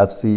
FC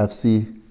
FC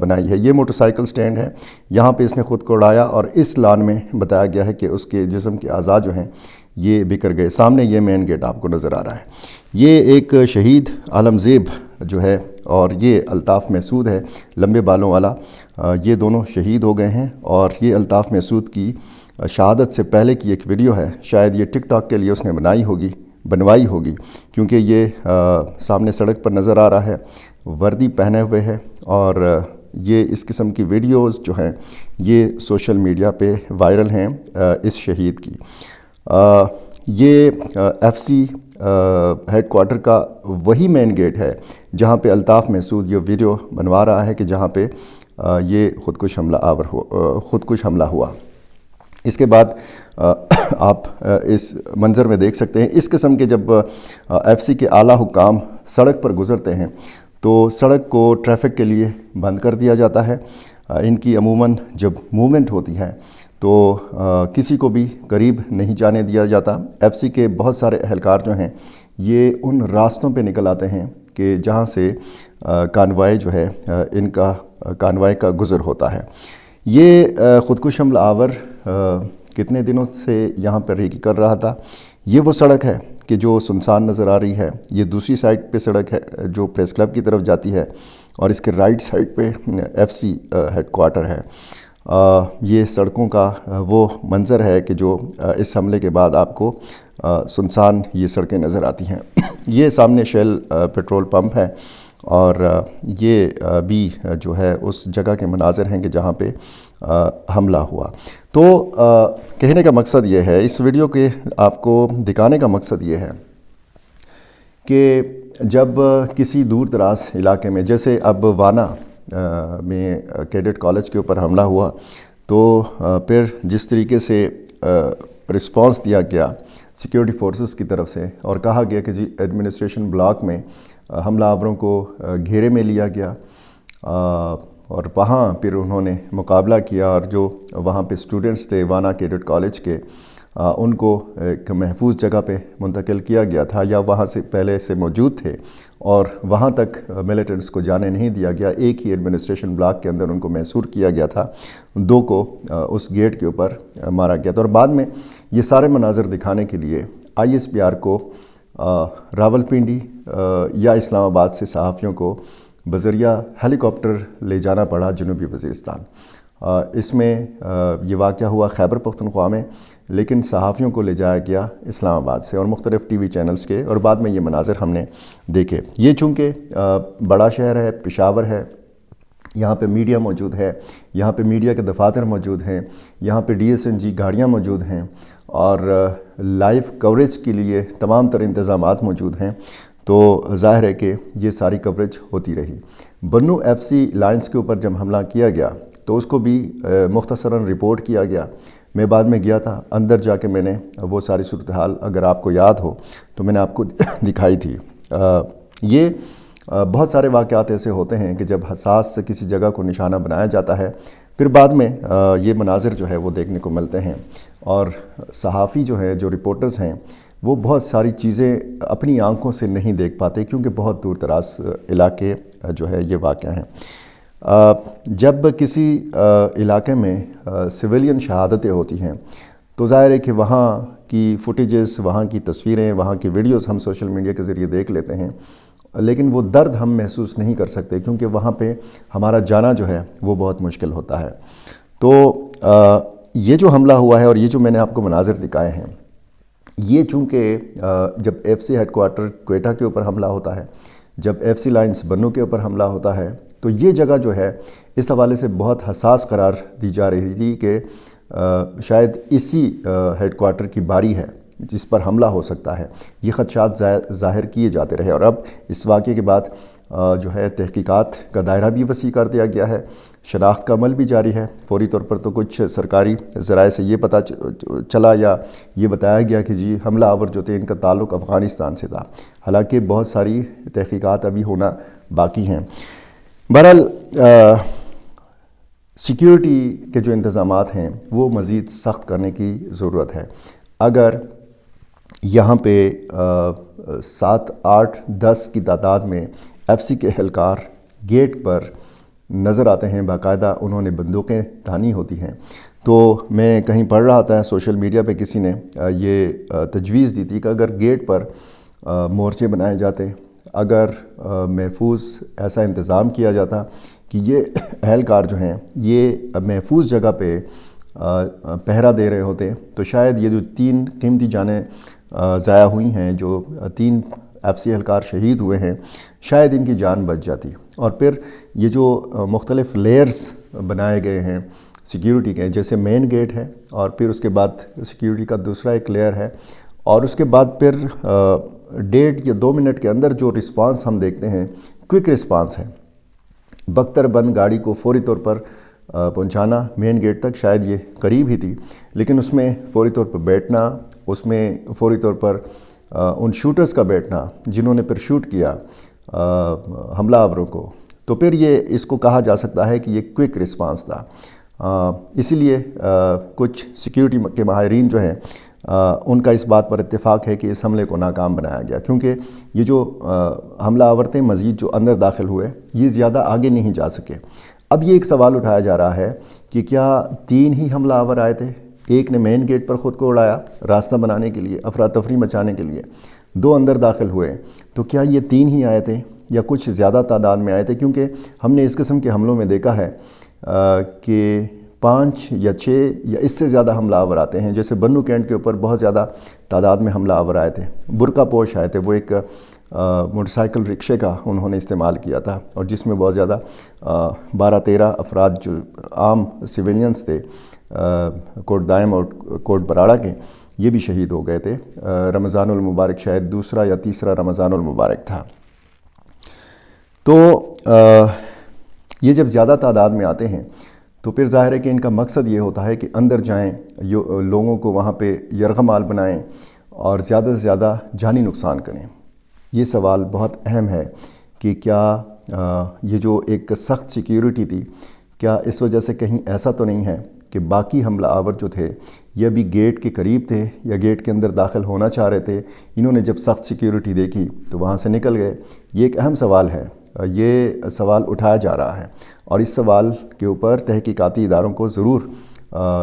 بنائی ہے۔ یہ موٹر سائیکل سٹینڈ ہے، یہاں پہ اس نے خود کو اڑایا اور اس لان میں بتایا گیا ہے کہ اس کے جسم کے اعضاء جو ہیں یہ بکھر گئے۔ سامنے یہ مین گیٹ آپ کو نظر آ رہا ہے۔ یہ ایک شہید عالمزیب جو ہے اور یہ الطاف محسود ہے لمبے بالوں والا، یہ دونوں شہید ہو گئے ہیں۔ اور یہ الطاف محسود کی شہادت سے پہلے کی ایک ویڈیو ہے، شاید یہ ٹک ٹاک کے لیے اس نے بنوائی ہوگی کیونکہ یہ سامنے سڑک پر نظر آ رہا ہے، وردی پہنے ہوئے ہے، اور یہ اس قسم کی ویڈیوز جو ہیں یہ سوشل میڈیا پہ وائرل ہیں اس شہید کی۔ یہ ایف سی ہیڈ کوارٹر کا وہی مین گیٹ ہے جہاں پہ الطاف محسود یہ ویڈیو بنوا رہا ہے کہ جہاں پہ یہ خودکش حملہ ہوا۔ اس کے بعد آپ اس منظر میں دیکھ سکتے ہیں، اس قسم کے جب ایف سی کے اعلیٰ حکام سڑک پر گزرتے ہیں تو سڑک کو ٹریفک کے لیے بند کر دیا جاتا ہے۔ ان کی عموماً جب موومنٹ ہوتی ہے تو کسی کو بھی قریب نہیں جانے دیا جاتا۔ ایف سی کے بہت سارے اہلکار جو ہیں یہ ان راستوں پہ نکل آتے ہیں کہ جہاں سے کانوائے جو ہے ان کا کانوائے کا گزر ہوتا ہے۔ یہ خودکش حملہ آور کتنے دنوں سے یہاں پر ریکی کر رہا تھا۔ یہ وہ سڑک ہے کہ جو سنسان نظر آ رہی ہے، یہ دوسری سائڈ پہ سڑک ہے جو پریس کلب کی طرف جاتی ہے، اور اس کے رائٹ سائڈ پہ ایف سی ہیڈ کوارٹر ہے۔ یہ سڑکوں کا وہ منظر ہے کہ جو اس حملے کے بعد آپ کو سنسان یہ سڑکیں نظر آتی ہیں۔ یہ سامنے شیل پیٹرول پمپ ہے، اور یہ بھی جو ہے اس جگہ کے مناظر ہیں کہ جہاں پہ حملہ ہوا۔ تو کہنے کا مقصد یہ ہے، اس ویڈیو کے آپ کو دکھانے کا مقصد یہ ہے کہ جب کسی دور دراز علاقے میں، جیسے اب وانا میں کیڈٹ کالج کے اوپر حملہ ہوا، تو پھر جس طریقے سے رسپانس دیا گیا سیکیورٹی فورسز کی طرف سے، اور کہا گیا کہ جی ایڈمنسٹریشن بلاک میں حملہ آوروں کو گھیرے میں لیا گیا، اور وہاں پھر انہوں نے مقابلہ کیا، اور جو وہاں پہ اسٹوڈنٹس تھے وانا کیڈٹ کالج کے، ان کو ایک محفوظ جگہ پہ منتقل کیا گیا تھا، یا وہاں سے پہلے سے موجود تھے اور وہاں تک ملیٹنٹس کو جانے نہیں دیا گیا۔ ایک ہی ایڈمنسٹریشن بلاک کے اندر ان کو محصور کیا گیا تھا، 2 کو اس گیٹ کے اوپر مارا گیا تھا۔ اور بعد میں یہ سارے مناظر دکھانے کے لیے آئی ایس پی آر کو راولپنڈی یا اسلام آباد سے صحافیوں کو بذریعہ ہیلی کاپٹر لے جانا پڑا جنوبی وزیرستان۔ اس میں یہ واقعہ ہوا خیبر پختونخوا میں، لیکن صحافیوں کو لے جایا گیا اسلام آباد سے اور مختلف ٹی وی چینلز کے، اور بعد میں یہ مناظر ہم نے دیکھے۔ یہ چونکہ بڑا شہر ہے، پشاور ہے، یہاں پہ میڈیا موجود ہے، یہاں پہ میڈیا کے دفاتر موجود ہیں، یہاں پہ DSNG گاڑیاں موجود ہیں، اور لائیو کوریج کے لیے تمام تر انتظامات موجود ہیں، تو ظاہر ہے کہ یہ ساری کوریج ہوتی رہی۔ بنو ایف سی لائنز کے اوپر جب حملہ کیا گیا تو اس کو بھی مختصراً رپورٹ کیا گیا۔ میں بعد میں گیا تھا، اندر جا کے میں نے وہ ساری صورتحال اگر آپ کو یاد ہو تو میں نے آپ کو دکھائی تھی۔ یہ بہت سارے واقعات ایسے ہوتے ہیں کہ جب حساس سے کسی جگہ کو نشانہ بنایا جاتا ہے، پھر بعد میں یہ مناظر جو ہے وہ دیکھنے کو ملتے ہیں، اور صحافی جو ہیں، جو رپورٹرز ہیں، وہ بہت ساری چیزیں اپنی آنکھوں سے نہیں دیکھ پاتے کیونکہ بہت دور دراز علاقے جو ہے یہ واقع ہیں۔ جب کسی علاقے میں سویلین شہادتیں ہوتی ہیں تو ظاہر ہے کہ وہاں کی فوٹیجز، وہاں کی تصویریں، وہاں کی ویڈیوز ہم سوشل میڈیا کے ذریعے دیکھ لیتے ہیں، لیکن وہ درد ہم محسوس نہیں کر سکتے کیونکہ وہاں پہ ہمارا جانا جو ہے وہ بہت مشکل ہوتا ہے۔ تو یہ جو حملہ ہوا ہے اور یہ جو میں نے آپ کو مناظر دکھائے ہیں، یہ چونکہ جب ایف سی ہیڈ کوارٹر کوئٹہ کے اوپر حملہ ہوتا ہے، جب ایف سی لائنز بنو کے اوپر حملہ ہوتا ہے، تو یہ جگہ جو ہے اس حوالے سے بہت حساس قرار دی جا رہی تھی کہ شاید اسی ہیڈ کوارٹر کی باری ہے جس پر حملہ ہو سکتا ہے۔ یہ خدشات ظاہر کیے جاتے رہے، اور اب اس واقعے کے بعد جو ہے تحقیقات کا دائرہ بھی وسیع کر دیا گیا ہے، شناخت کا عمل بھی جاری ہے۔ فوری طور پر تو کچھ سرکاری ذرائع سے یہ پتہ چلا یا یہ بتایا گیا کہ جی حملہ آور جو تھے ان کا تعلق افغانستان سے تھا، حالانکہ بہت ساری تحقیقات ابھی ہونا باقی ہیں۔ بہرحال سیکیورٹی کے جو انتظامات ہیں وہ مزید سخت کرنے کی ضرورت ہے۔ اگر یہاں پہ 7، 8، 10 کی تعداد میں ایف سی کے اہلکار گیٹ پر نظر آتے ہیں، باقاعدہ انہوں نے بندوقیں تانی ہوتی ہیں۔ تو میں کہیں پڑھ رہا تھا سوشل میڈیا پہ کسی نے یہ تجویز دی تھی کہ اگر گیٹ پر مورچے بنائے جاتے، اگر محفوظ ایسا انتظام کیا جاتا کہ یہ اہلکار جو ہیں یہ محفوظ جگہ پہ پہرا دے رہے ہوتے، تو شاید یہ جو 3 قیمتی جانیں ضائع ہوئی ہیں، جو 3 ایف سی اہلکار شہید ہوئے ہیں، شاید ان کی جان بچ جاتی۔ اور پھر یہ جو مختلف لیئرز بنائے گئے ہیں سیکیورٹی کے، جیسے مین گیٹ ہے اور پھر اس کے بعد سیکیورٹی کا دوسرا ایک لیئر ہے، اور اس کے بعد پھر 1.5 یا 2 منٹ کے اندر جو رسپانس ہم دیکھتے ہیں، کوئک رسپانس ہے، بختر بند گاڑی کو فوری طور پر پہنچانا مین گیٹ تک۔ شاید یہ قریب ہی تھی، لیکن اس میں فوری طور پر بیٹھنا، اس میں فوری طور پر ان شوٹرز کا بیٹھنا جنہوں نے پھر شوٹ کیا حملہ آوروں کو، تو پھر یہ اس کو کہا جا سکتا ہے کہ یہ کوئک رسپانس تھا۔ اسی لیے کچھ سیکیورٹی کے ماہرین جو ہیں ان کا اس بات پر اتفاق ہے کہ اس حملے کو ناکام بنایا گیا، کیونکہ یہ جو حملہ آور تھے مزید جو اندر داخل ہوئے، یہ زیادہ آگے نہیں جا سکے۔ اب یہ ایک سوال اٹھایا جا رہا ہے کہ کیا 3 ہی حملہ آور آئے تھے؟ ایک نے مین گیٹ پر خود کو اڑایا راستہ بنانے کے لیے، افراتفری مچانے کے لیے، 2 اندر داخل ہوئے، تو کیا یہ 3 ہی آئے تھے یا کچھ زیادہ تعداد میں آئے تھے؟ کیونکہ ہم نے اس قسم کے حملوں میں دیکھا ہے کہ 5 یا 6 یا اس سے زیادہ حملہ آور آتے ہیں۔ جیسے بنو کینٹ کے اوپر بہت زیادہ تعداد میں حملہ آور آئے تھے، برقع پوش آئے تھے، وہ ایک موٹر سائیکل رکشے کا انہوں نے استعمال کیا تھا، اور جس میں بہت زیادہ 12-13 افراد جو عام سویلینز تھے کوٹ دائم اور کوٹ براڑہ کے، یہ بھی شہید ہو گئے تھے۔ رمضان المبارک شاید دوسرا یا تیسرا رمضان المبارک تھا۔ تو یہ جب زیادہ تعداد میں آتے ہیں تو پھر ظاہر ہے کہ ان کا مقصد یہ ہوتا ہے کہ اندر جائیں، لوگوں کو وہاں پہ یرغمال بنائیں اور زیادہ سے زیادہ جانی نقصان کریں۔ یہ سوال بہت اہم ہے کہ کیا یہ جو ایک سخت سیکیورٹی تھی، کیا اس وجہ سے کہیں ایسا تو نہیں ہے کہ باقی حملہ آور جو تھے یہ بھی گیٹ کے قریب تھے یا گیٹ کے اندر داخل ہونا چاہ رہے تھے، انہوں نے جب سخت سیکیورٹی دیکھی تو وہاں سے نکل گئے؟ یہ ایک اہم سوال ہے، یہ سوال اٹھایا جا رہا ہے، اور اس سوال کے اوپر تحقیقاتی اداروں کو ضرور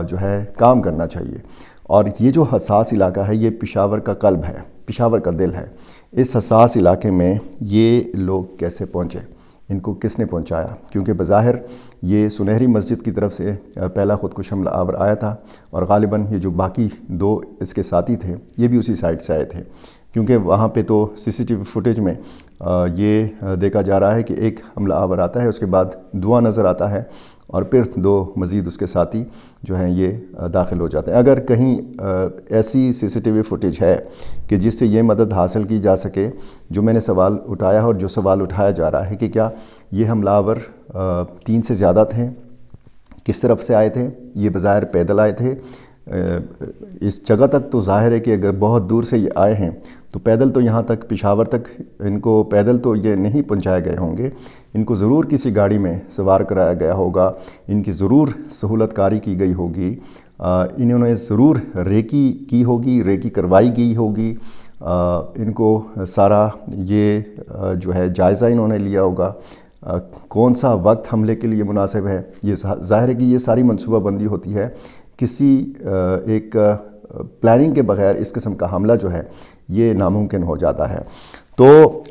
جو ہے کام کرنا چاہیے۔ اور یہ جو حساس علاقہ ہے یہ پشاور کا قلب ہے، پشاور کا دل ہے۔ اس حساس علاقے میں یہ لوگ کیسے پہنچے؟ ان کو کس نے پہنچایا؟ کیونکہ بظاہر یہ سنہری مسجد کی طرف سے پہلا خودکش حملہ آور آیا تھا، اور غالباً یہ جو باقی 2 اس کے ساتھی تھے یہ بھی اسی سائٹ سے آئے تھے، کیونکہ وہاں پہ تو CCTV فوٹیج میں یہ دیکھا جا رہا ہے کہ ایک حملہ آور آتا ہے، اس کے بعد دھواں نظر آتا ہے، اور پھر 2 مزید اس کے ساتھی جو ہیں یہ داخل ہو جاتے ہیں۔ اگر کہیں ایسی CCTV فوٹیج ہے کہ جس سے یہ مدد حاصل کی جا سکے، جو میں نے سوال اٹھایا اور جو سوال اٹھایا جا رہا ہے کہ کیا یہ حملہ آور 3 سے زیادہ تھے، کس طرف سے آئے تھے؟ یہ بظاہر پیدل آئے تھے اس جگہ تک، تو ظاہر ہے کہ اگر بہت دور سے یہ آئے ہیں تو پیدل تو یہاں تک پشاور تک ان کو پیدل تو یہ نہیں پہنچائے گئے ہوں گے، ان کو ضرور کسی گاڑی میں سوار کرایا گیا ہوگا، ان کی ضرور سہولت کاری کی گئی ہوگی، انہوں نے ضرور ریکی کی ہوگی، ریکی کروائی گئی ہوگی، ان کو سارا یہ جو ہے جائزہ انہوں نے لیا ہوگا، کون سا وقت حملے کے لیے مناسب ہے۔ یہ ظاہر ہے کہ یہ ساری منصوبہ بندی ہوتی ہے، کسی ایک پلاننگ کے بغیر اس قسم کا حملہ جو ہے یہ ناممکن ہو جاتا ہے۔ تو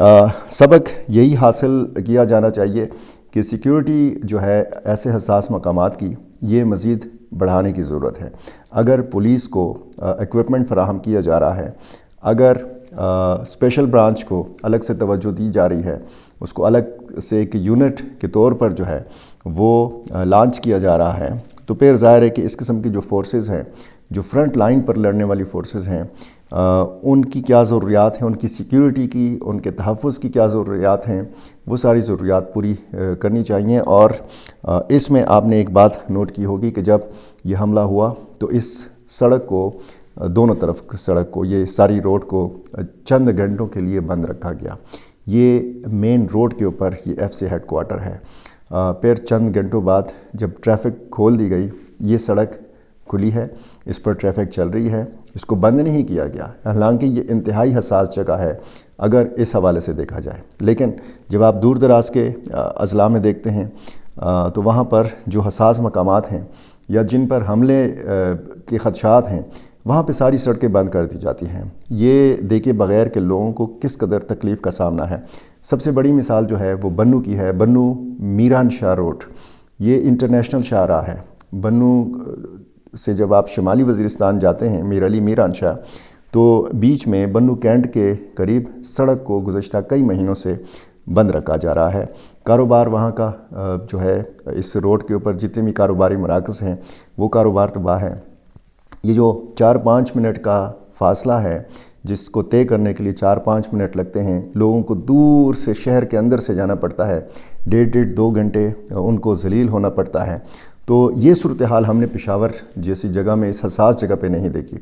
سبق یہی حاصل کیا جانا چاہیے کہ سیکیورٹی جو ہے ایسے حساس مقامات کی یہ مزید بڑھانے کی ضرورت ہے۔ اگر پولیس کو ایکوپمنٹ فراہم کیا جا رہا ہے، اگر اسپیشل برانچ کو الگ سے توجہ دی جا رہی ہے، اس کو الگ سے ایک یونٹ کے طور پر جو ہے وہ لانچ کیا جا رہا ہے، تو پھر ظاہر ہے کہ اس قسم کی جو فورسز ہیں، جو فرنٹ لائن پر لڑنے والی فورسز ہیں، ان کی کیا ضروریات ہیں، ان کی سیکیورٹی کی، ان کے تحفظ کی کیا ضروریات ہیں، وہ ساری ضروریات پوری کرنی چاہیے۔ اور اس میں آپ نے ایک بات نوٹ کی ہوگی کہ جب یہ حملہ ہوا تو اس سڑک کو، دونوں طرف سڑک کو، یہ ساری روڈ کو چند گھنٹوں کے لیے بند رکھا گیا۔ یہ مین روڈ کے اوپر یہ ایف سی ہیڈ کوارٹر ہے۔ پھر چند گھنٹوں بعد جب ٹریفک کھول دی گئی، یہ سڑک کھلی ہے، اس پر ٹریفک چل رہی ہے، اس کو بند نہیں کیا گیا، حالانکہ یہ انتہائی حساس جگہ ہے اگر اس حوالے سے دیکھا جائے۔ لیکن جب آپ دور دراز کے اضلاع میں دیکھتے ہیں، تو وہاں پر جو حساس مقامات ہیں یا جن پر حملے کے خدشات ہیں وہاں پہ ساری سڑکیں بند کر دی جاتی ہیں۔ یہ دیکھے بغیر کہ لوگوں کو کس قدر تکلیف کا سامنا ہے۔ سب سے بڑی مثال جو ہے وہ بنوں کی ہے، بنوں میران شاہ روڈ، یہ انٹرنیشنل شاہراہ ہے۔ بنوں سے جب آپ شمالی وزیرستان جاتے ہیں میر علی میران شاہ، تو بیچ میں بنوں کینٹ کے قریب سڑک کو گزشتہ کئی مہینوں سے بند رکھا جا رہا ہے۔ کاروبار وہاں کا جو ہے اس روڈ کے اوپر جتنے بھی کاروباری مراکز ہیں وہ کاروبار تباہ ہے۔ یہ جو 4-5 منٹ کا فاصلہ ہے جس کو طے کرنے کے لیے 4-5 منٹ لگتے ہیں، لوگوں کو دور سے شہر کے اندر سے جانا پڑتا ہے، 1.5-2 گھنٹے ان کو ذلیل ہونا پڑتا ہے۔ تو یہ صورتحال ہم نے پشاور جیسی جگہ میں اس حساس جگہ پہ نہیں دیکھی۔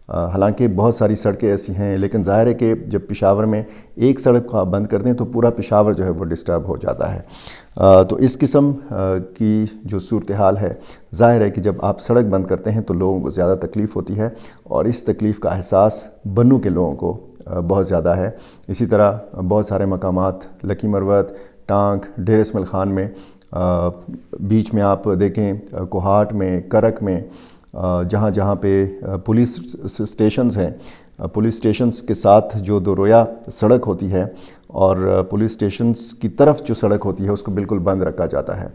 حالانکہ بہت ساری سڑکیں ایسی ہیں، لیکن ظاہر ہے کہ جب پشاور میں ایک سڑک کو آپ بند کر دیں تو پورا پشاور جو ہے وہ ڈسٹرب ہو جاتا ہے۔ تو اس قسم کی جو صورتحال ہے، ظاہر ہے کہ جب آپ سڑک بند کرتے ہیں تو لوگوں کو زیادہ تکلیف ہوتی ہے، اور اس تکلیف کا احساس بنوں کے لوگوں کو بہت زیادہ ہے۔ اسی طرح بہت سارے مقامات لکی مروت، ٹانک، ڈیر اسماعیل خان میں، بیچ میں آپ دیکھیں کوہاٹ میں، کرک میں، جہاں جہاں پہ پولیس اسٹیشنز ہیں، پولیس اسٹیشنز کے ساتھ جو دو رویہ سڑک ہوتی ہے اور پولیس اسٹیشنز کی طرف جو سڑک ہوتی ہے اس کو بالکل بند رکھا جاتا ہے۔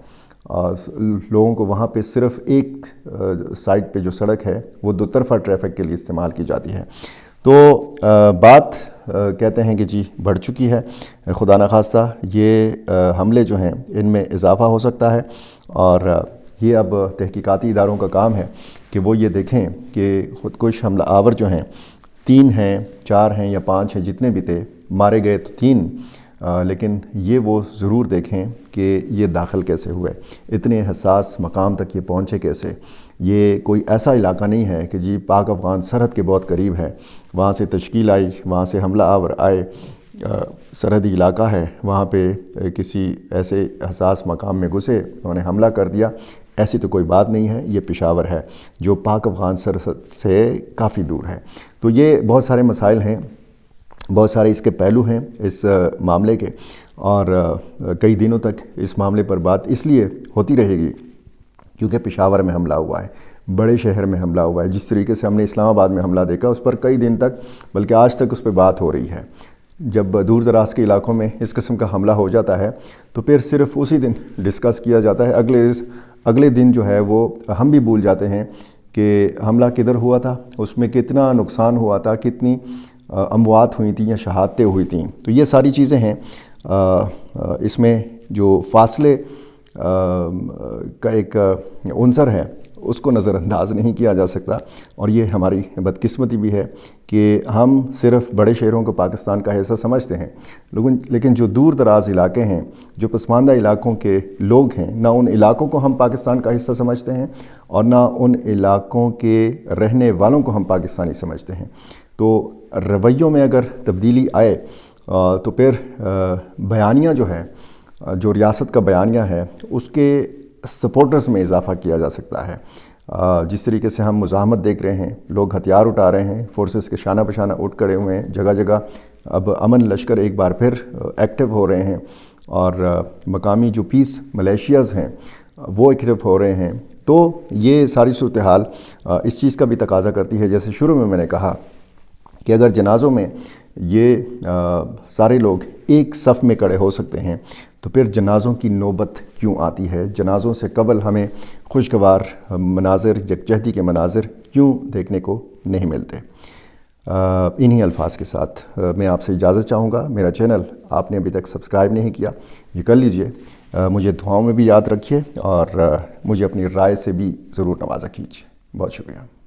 لوگوں کو وہاں پہ صرف ایک سائڈ پہ جو سڑک ہے وہ دو طرفہ ٹریفک کے لیے استعمال کی جاتی ہے۔ تو بات کہتے ہیں کہ جی بڑھ چکی ہے، خدا نخواستہ یہ حملے جو ہیں ان میں اضافہ ہو سکتا ہے، اور یہ اب تحقیقاتی اداروں کا کام ہے کہ وہ یہ دیکھیں کہ خودکش حملہ آور جو ہیں 3 ہیں، 4 ہیں یا 5 ہیں، جتنے بھی تھے، مارے گئے تو 3، لیکن یہ وہ ضرور دیکھیں کہ یہ داخل کیسے ہوئے، اتنے حساس مقام تک یہ پہنچے کیسے۔ یہ کوئی ایسا علاقہ نہیں ہے کہ جی پاک افغان سرحد کے بہت قریب ہے، وہاں سے تشکیل آئی، وہاں سے حملہ آور آئے، سرحدی علاقہ ہے، وہاں پہ کسی ایسے حساس مقام میں گھسے، انہوں نے حملہ کر دیا، ایسی تو کوئی بات نہیں ہے۔ یہ پشاور ہے جو پاک افغان سرحد سے کافی دور ہے۔ تو یہ بہت سارے مسائل ہیں، بہت سارے اس کے پہلو ہیں اس معاملے کے، اور کئی دنوں تک اس معاملے پر بات اس لیے ہوتی رہے گی کیونکہ پشاور میں حملہ ہوا ہے، بڑے شہر میں حملہ ہوا ہے۔ جس طریقے سے ہم نے اسلام آباد میں حملہ دیکھا، اس پر کئی دن تک بلکہ آج تک اس پہ بات ہو رہی ہے۔ جب دور دراز کے علاقوں میں اس قسم کا حملہ ہو جاتا ہے تو پھر صرف اسی دن ڈسکس کیا جاتا ہے، اگلے دن جو ہے وہ ہم بھی بھول جاتے ہیں کہ حملہ کدھر ہوا تھا، اس میں کتنا نقصان ہوا تھا، کتنی اموات ہوئی تھیں یا شہادتیں ہوئی تھیں۔ تو یہ ساری چیزیں ہیں، اس میں جو فاصلے کا ایک عنصر ہے اس کو نظر انداز نہیں کیا جا سکتا، اور یہ ہماری بدقسمتی بھی ہے کہ ہم صرف بڑے شہروں کو پاکستان کا حصہ سمجھتے ہیں، لیکن جو دور دراز علاقے ہیں، جو پسماندہ علاقوں کے لوگ ہیں، نہ ان علاقوں کو ہم پاکستان کا حصہ سمجھتے ہیں اور نہ ان علاقوں کے رہنے والوں کو ہم پاکستانی سمجھتے ہیں۔ تو رویوں میں اگر تبدیلی آئے تو پھر بیانیہ جو ہے، جو ریاست کا بیانیہ ہے، اس کے سپورٹرز میں اضافہ کیا جا سکتا ہے۔ جس طریقے سے ہم مزاحمت دیکھ رہے ہیں، لوگ ہتھیار اٹھا رہے ہیں، فورسز کے شانہ بشانہ اٹھ کھڑے ہوئے ہیں، جگہ جگہ اب امن لشکر ایک بار پھر ایکٹیو ہو رہے ہیں، اور مقامی جو پیس ملیشیاز ہیں وہ ایکٹیو ہو رہے ہیں۔ تو یہ ساری صورتحال اس چیز کا بھی تقاضا کرتی ہے، جیسے شروع میں نے کہا کہ اگر جنازوں میں یہ سارے لوگ ایک صف میں کھڑے ہو سکتے ہیں تو پھر جنازوں کی نوبت کیوں آتی ہے؟ جنازوں سے قبل ہمیں خوشگوار مناظر، یکجہتی کے مناظر کیوں دیکھنے کو نہیں ملتے؟ انہی الفاظ کے ساتھ میں آپ سے اجازت چاہوں گا۔ میرا چینل آپ نے ابھی تک سبسکرائب نہیں کیا، یہ کر لیجئے، مجھے دعاؤں میں بھی یاد رکھیے، اور مجھے اپنی رائے سے بھی ضرور نوازا کیجیے۔ بہت شکریہ۔